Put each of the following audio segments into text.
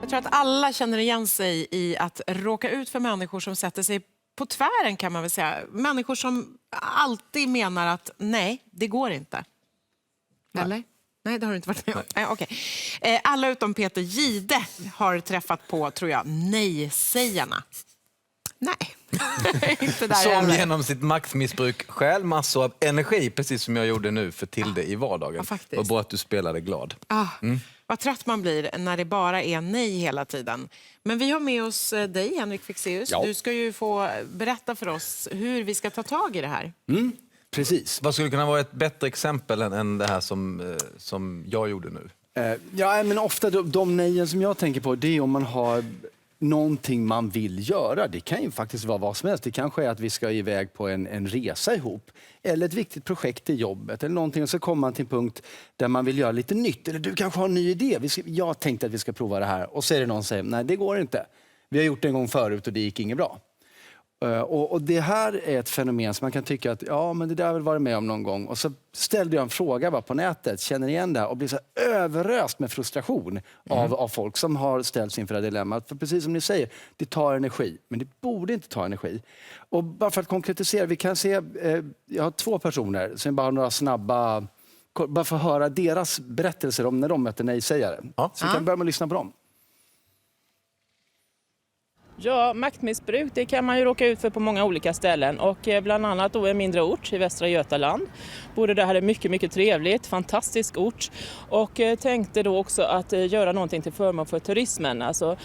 Jag tror att alla känner igen sig i att råka ut för människor som sätter sig på tvären, kan man väl säga. Människor som alltid menar att nej, det går inte. Eller? Nej, det har du inte varit med om. Nej, okay. Alla utom Peter Gide har träffat på, tror jag, nej-sägarna. Nej. Inte där som heller. genom sitt maktmissbruk stjäl massor av energi, precis som jag gjorde nu för Tilde i vardagen. faktiskt. Vad bra att du spelade glad. Vad trött man blir när det bara är nej hela tiden. Men vi har med oss dig, Henrik Fexeus. Ja. Du ska ju få berätta för oss hur vi ska ta tag i det här. Precis. Vad skulle kunna vara ett bättre exempel än det här som jag gjorde nu? Ja, men ofta de nejen som jag tänker på, det är om man har någonting man vill göra. Det kan ju faktiskt vara vad som helst. Det kanske är att vi ska iväg på en resa ihop. Eller ett viktigt projekt i jobbet. Eller någonting. Och så kommer man till en punkt där man vill göra lite nytt. Eller du kanske har en ny idé. Jag tänkte att vi ska prova det här. Och så är det någon som säger, nej det går inte. Vi har gjort det en gång förut och det gick inget bra. Och det här är ett fenomen som man kan tycka att ja, men det där har väl varit med om någon gång. Och så ställde jag en fråga bara på nätet, känner igen det här och blir så överöst med frustration av folk som har ställts inför det dilemmat. För precis som ni säger, det tar energi, men det borde inte ta energi. Och bara för att konkretisera, vi kan se, jag har 2 personer som bara har några snabba, bara för att höra deras berättelser om när de möter nej-sägare. Ja. Så vi kan börja med att lyssna på dem. Ja, maktmissbruk det kan man ju råka ut för på många olika ställen och bland annat då en mindre ort i Västra Götaland. Bodde där, hade mycket trevligt, fantastisk ort och tänkte då också att göra någonting till förmån för turismen. Alltså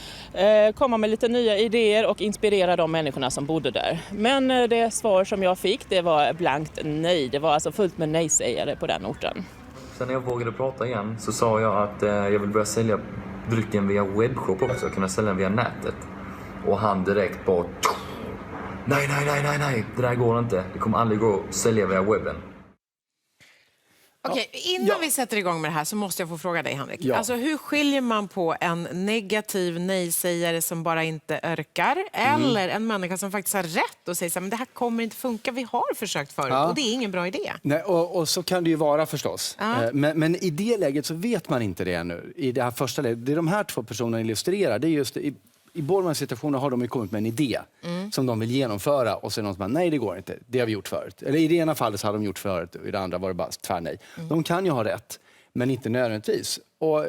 komma med lite nya idéer och inspirera de människorna som bodde där. Men det svar som jag fick det var blankt nej, det var alltså fullt med nej-sägare på den orten. Sen när jag vågade prata igen så sa jag att jag vill börja sälja drycken via webbshop också, kunna sälja den via nätet. Och han direkt bara nej, det där går inte. Det kommer aldrig gå att sälja via webben. Okej, innan vi sätter igång med det här så måste jag få fråga dig, Henrik. Ja. Alltså, hur skiljer man på en negativ nej-sägare som bara inte örkar eller en människa som faktiskt har rätt och säger så här, men det här kommer inte funka, vi har försökt förut och det är ingen bra idé? Nej, och så kan det ju vara förstås. Men i det läget så vet man inte det ännu. I det här första läget, det de här 2 personerna illustrerar, det är just i båda de här situationerna har de ju kommit med en idé som de vill genomföra och så är någon som bara, nej det går inte, det har vi gjort förut. Eller i det ena fallet så har de gjort förut och i det andra var det bara tvärnej. De kan ju ha rätt, men inte nödvändigtvis. Och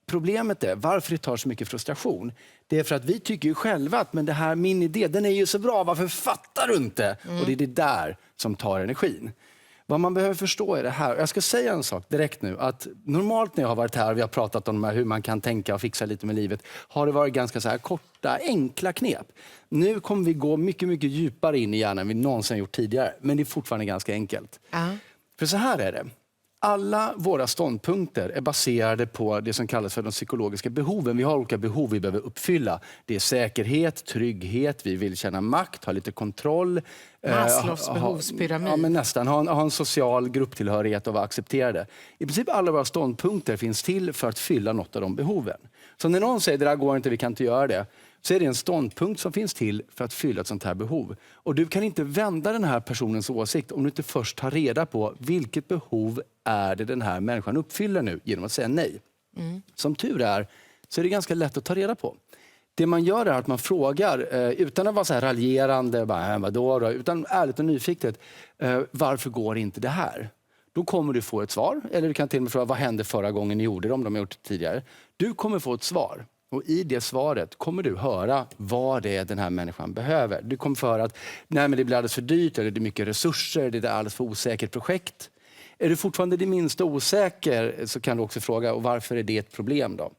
problemet är, varför det tar så mycket frustration, det är för att vi tycker ju själva att men det här, min idé, den är ju så bra, varför fattar du inte? Och det är det där som tar energin. Vad man behöver förstå är det här. Jag ska säga en sak direkt nu. Att normalt när jag har varit här och vi har pratat om hur man kan tänka och fixa lite med livet har det varit ganska så här korta, enkla knep. Nu kommer vi gå mycket djupare in i hjärnan än vi någonsin gjort tidigare. Men det är fortfarande ganska enkelt. För så här är det. Alla våra ståndpunkter är baserade på det som kallas för de psykologiska behoven. Vi har olika behov vi behöver uppfylla. Det är säkerhet, trygghet, vi vill känna makt, ha lite kontroll. Maslows behovspyramid. Ja, men nästan. Ha en social grupptillhörighet och vara accepterade. I princip alla våra ståndpunkter finns till för att fylla något av de behoven. Så när någon säger det där går inte, vi kan inte göra det, så är det en ståndpunkt som finns till för att fylla ett sånt här behov. Och du kan inte vända den här personens åsikt om du inte först tar reda på vilket behov är det den här människan uppfyller nu genom att säga nej. Som tur är så är det ganska lätt att ta reda på. Det man gör är att man frågar, utan att vara så här raljerande, bara, vadå då? Utan ärligt och nyfiket, varför går inte det här? Då kommer du få ett svar, eller du kan till och med fråga, vad hände förra gången ni gjorde det om de har gjort det tidigare? Du kommer få ett svar. Och i det svaret kommer du höra vad det är den här människan behöver. Du kommer få höra att nej, men det blir alldeles för dyrt, eller det är mycket resurser, det är ett alldeles för osäkert projekt. Är du fortfarande det minsta osäker så kan du också fråga, och varför är det ett problem då?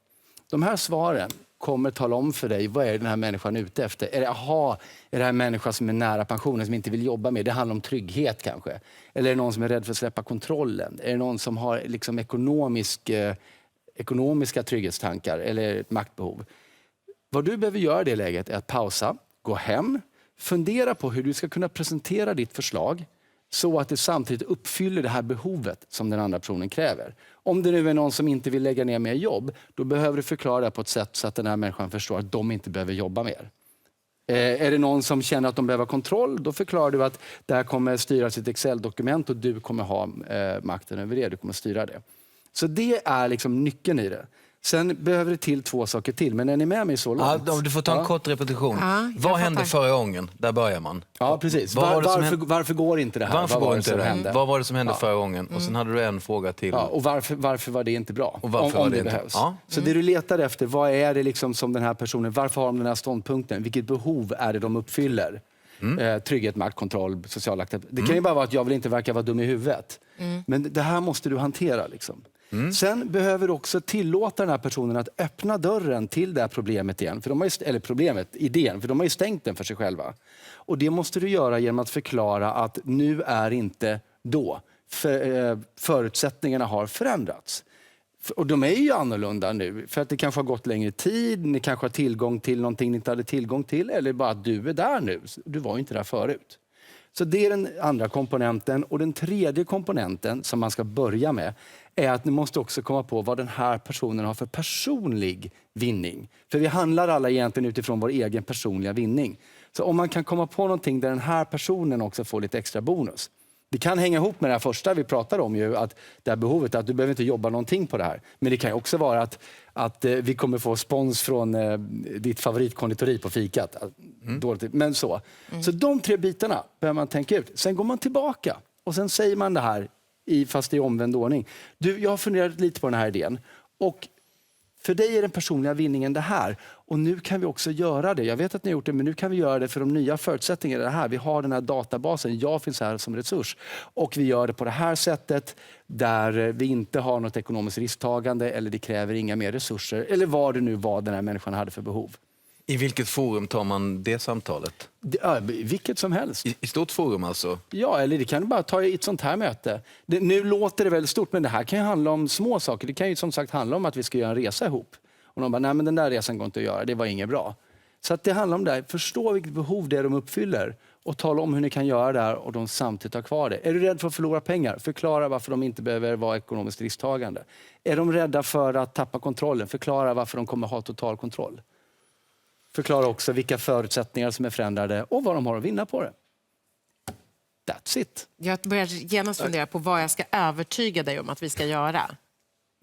De här svaren kommer tala om för dig, vad är den här människan ute efter? Är det här en människa som är nära pensionen, som inte vill jobba med? Det handlar om trygghet kanske. Eller är det någon som är rädd för att släppa kontrollen? Är det någon som har liksom ekonomiska trygghetstankar eller ett maktbehov? Vad du behöver göra i det läget är att pausa, gå hem, fundera på hur du ska kunna presentera ditt förslag så att det samtidigt uppfyller det här behovet som den andra personen kräver. Om det nu är någon som inte vill lägga ner mer jobb, då behöver du förklara det på ett sätt så att den här människan förstår att de inte behöver jobba mer. Är det någon som känner att de behöver kontroll, då förklarar du att det här kommer styra sitt Excel-dokument och du kommer ha makten över det, du kommer styra det. Så det är liksom nyckeln i det. Sen behöver det till 2 saker till, men är ni med mig så långt? Ja, du får ta en kort repetition. Ja, Vad hände förra gången? Där börjar man. Ja, precis. Varför går inte det här? Varför går inte det? Hände? Vad var det som hände förra gången? Och sen hade du en fråga till. Ja, och varför var det inte bra? Och varför var det inte behövs. Ja. Så det du letar efter, vad är det liksom som den här personen, varför har de den här ståndpunkten? Vilket behov är det de uppfyller? Trygghet, makt, kontroll, social acceptans. Det kan ju bara vara att jag vill inte verka vara dum i huvudet. Men det här måste du hantera. Liksom. Sen behöver du också tillåta den här personen att öppna dörren till det här problemet igen. För de har ju, eller problemet, idén, för de har ju stängt den för sig själva. Och det måste du göra genom att förklara att nu är inte då. Förutsättningarna har förändrats. Och de är ju annorlunda nu, för att det kanske har gått längre tid, ni kanske har tillgång till någonting ni inte hade tillgång till, eller bara att du är där nu. Du var ju inte där förut. Så det är den andra komponenten. Och den tredje komponenten som man ska börja med är att ni måste också komma på vad den här personen har för personlig vinning. För vi handlar alla egentligen utifrån vår egen personliga vinning. Så om man kan komma på någonting där den här personen också får lite extra bonus. Det kan hänga ihop med det här första vi pratar om, ju, att det här behovet att du behöver inte jobba någonting på det här. Men det kan ju också vara att vi kommer få spons från ditt favoritkonditori på fikat. Dåligt, men så. Så de 3 bitarna behöver man tänka ut. Sen går man tillbaka och sen säger man det här, fast i omvänd ordning. Jag har funderat lite på den här idén. Och för dig är den personliga vinningen det här. Och nu kan vi också göra det. Jag vet att ni har gjort det, men nu kan vi göra det för de nya förutsättningarna. Det här. Vi har den här databasen. Jag finns här som resurs. Och vi gör det på det här sättet där vi inte har något ekonomiskt risktagande eller det kräver inga mer resurser. Eller vad det nu var den här människan hade för behov. I vilket forum tar man det samtalet? Vilket som helst. I stort forum alltså? Ja, eller det kan du bara ta i ett sånt här möte. Nu låter det väldigt stort, men det här kan ju handla om små saker. Det kan ju som sagt handla om att vi ska göra en resa ihop. Och de bara, nej men den där resan går inte att göra, det var inget bra. Så att det handlar om det här. Förstå vilket behov det är de uppfyller. Och tala om hur ni kan göra det här och de samtidigt har kvar det. Är du rädd för att förlora pengar? Förklara varför de inte behöver vara ekonomiskt risktagande. Är de rädda för att tappa kontrollen? Förklara varför de kommer ha total kontroll. Förklara också vilka förutsättningar som är förändrade och vad de har att vinna på det. That's it. Jag börjar genast fundera på vad jag ska övertyga dig om att vi ska göra.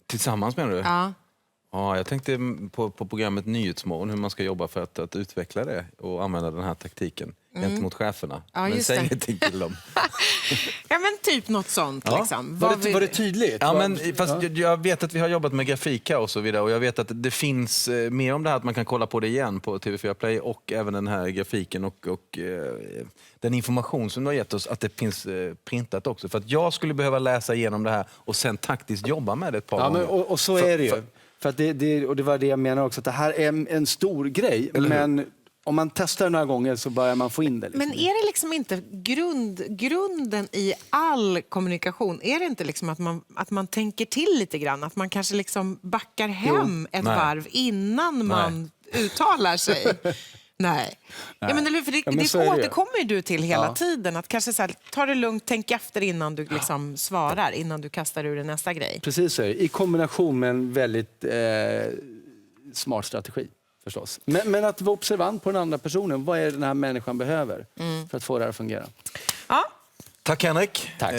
Tillsammans menar du? Ja. Ja, jag tänkte på programmet Nyhetsmorgon hur man ska jobba för att utveckla det och använda den här taktiken gentemot cheferna. Ja, men just säg det. ingenting till dem. Ja, men typ något sånt. Ja. Liksom. Var det tydligt? Ja, men, fast jag vet att vi har jobbat med grafik här och så vidare och jag vet att det finns mer om det här att man kan kolla på det igen på TV4 Play och även den här grafiken och den information som du har gett oss att det finns printat också. För att jag skulle behöva läsa igenom det här och sen taktiskt jobba med det ett par gånger. Men, och så är det ju. För att det var det jag menar också, att det här är en stor grej. Men om man testar några gånger så börjar man få in det. Liksom. Men är det liksom inte grunden i all kommunikation? Är det inte liksom att man tänker till lite grann? Att man kanske liksom backar hem ett varv innan man uttalar sig? Nej. Ja, men, eller, för det återkommer ju du till hela tiden. Att kanske så här, ta det lugnt, tänk efter innan du liksom svarar. Innan du kastar ur nästa grej. Precis, i kombination med en väldigt smart strategi. Förstås. Men att vara observant på den andra personen. Vad är det den här människan behöver för att få det här att fungera? Ja. Tack Henrik. Tack.